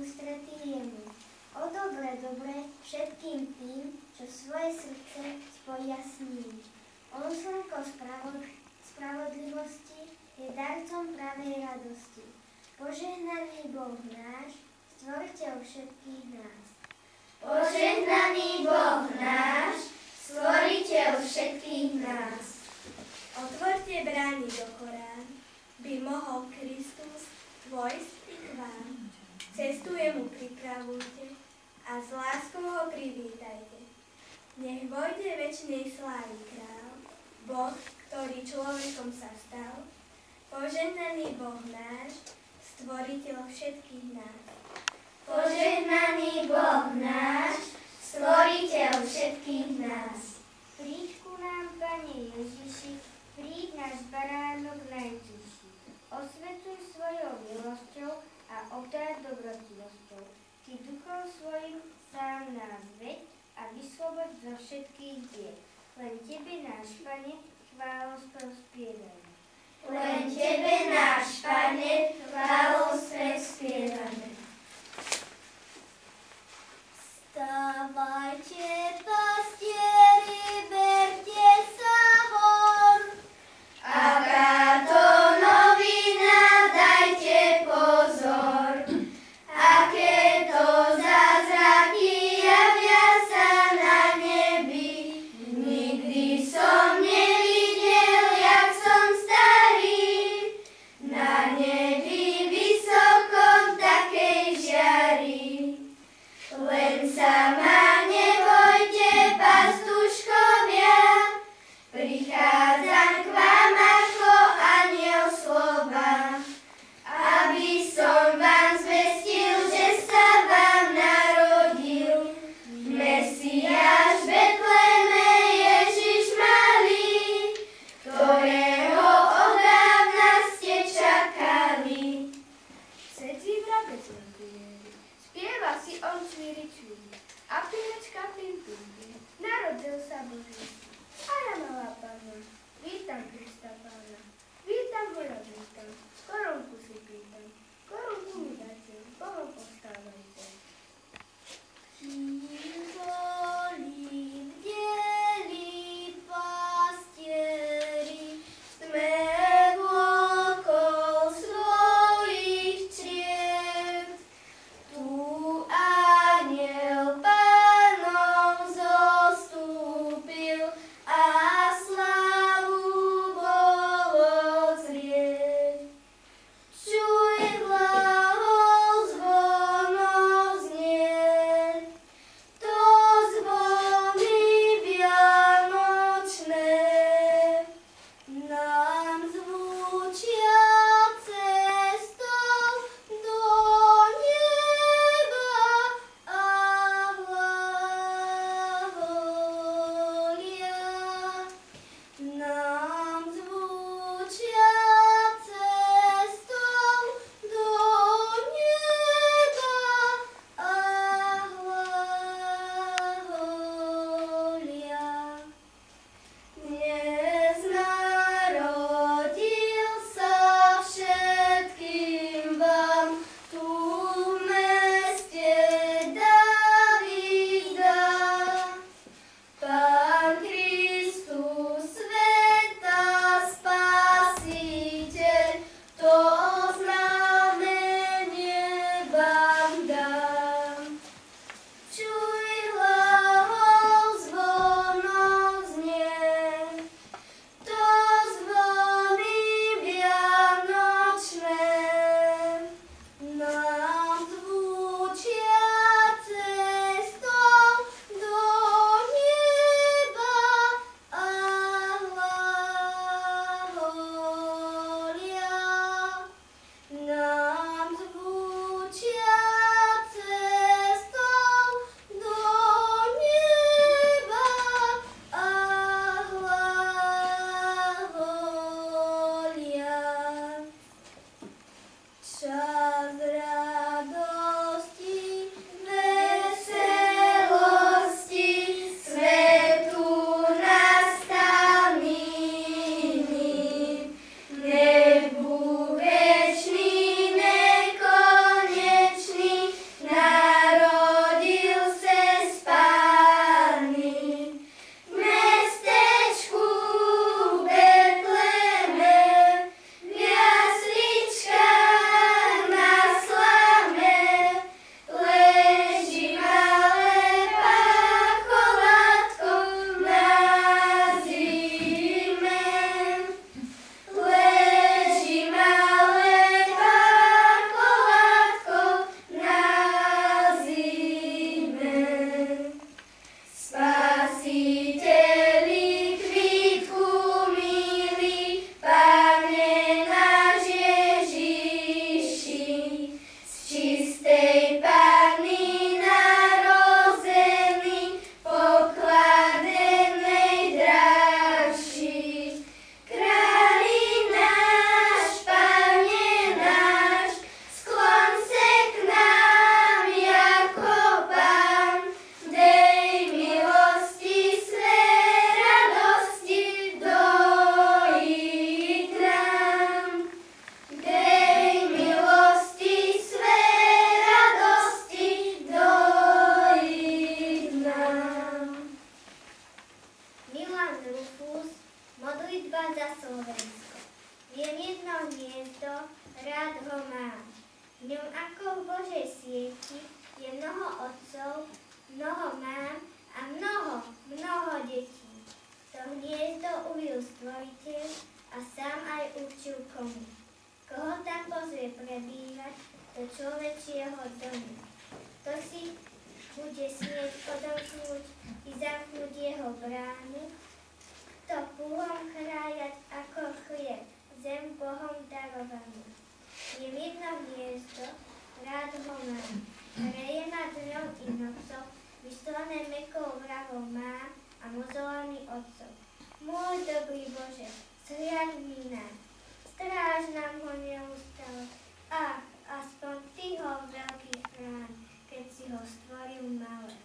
ústretí jemu. O dobre všetkým tým, čo svoje srdce spoja s ním. On slnko spravodlivosti je darcom pravej radosti. Požehnaný Boh náš, stvoriteľ všetkých nás. Požehnaný Boh náš, stvoriteľ všetkých nás. Otvorte brány do Korán, by mohol Kristus vojsť k vám. Cestu jemu pripravujte a s láskou ho privítajte. Nech vojde večnej slávy král, Boh, ktorý človekom sa stal, požehnaný Boh náš, stvoriteľ všetkých nás. Požehnaný Boh náš, stvoriteľ všetkých nás. Príď ku nám, Pane Ježiši, príď náš baránok najvyšší. Osvetuj svojou milosťou a obdáť dobrotivosťou. Ty duchom svojim sám nás veď a vysloboď zo všetkých bied. Len Tebe, náš Pane, chválospev spievame. Len Tebe, náš Pane, chválospev spievame. Vstávajte, pastieri, berte sa von. Aká to novina, dajte pozor. Aké to zázraky javia sa na nebi. Nikdy som nevidel, jak som starý. Na nebi vysokom takej žiari. Len sa ma nebojte, pastuškovia, prichádzam k vám ako anjel slova, aby som vám zvestil, že sa vám narodil Mesiáš v Betleme, Ježiš malý, ktorého odávna ste čakali. Sedí vrabec na pieri, spieva si on čvíri, a pínačka pim-pim. Narodil sa Boží. A ja, malá Panna, vítam Krista Pána. Vítam ho, ja vítam. Korunku si pýtam. Korunku mi dajte, Bohom postávajte. Boli vdeli pastieri, Sme vôkol svojich čried, tu anjel Pánov zostúpil a slavu bolo zrieť. Čujme do človečieho domu. To si bude smieť odomknúť i zamknúť jeho bránu, kto púhom chrájať ako chlieb, zem Bohom darovanú. Je jedno hniezdo, rád ho mám, hreje nad dňom i nocou, vyslané mekou vrahov mám a mozolami otcov. Môj dobrý Bože, zhliadni nám, stráž nám ho neustále, a aspoň Ty ho veľký chrán, keď si ho stvoril malé.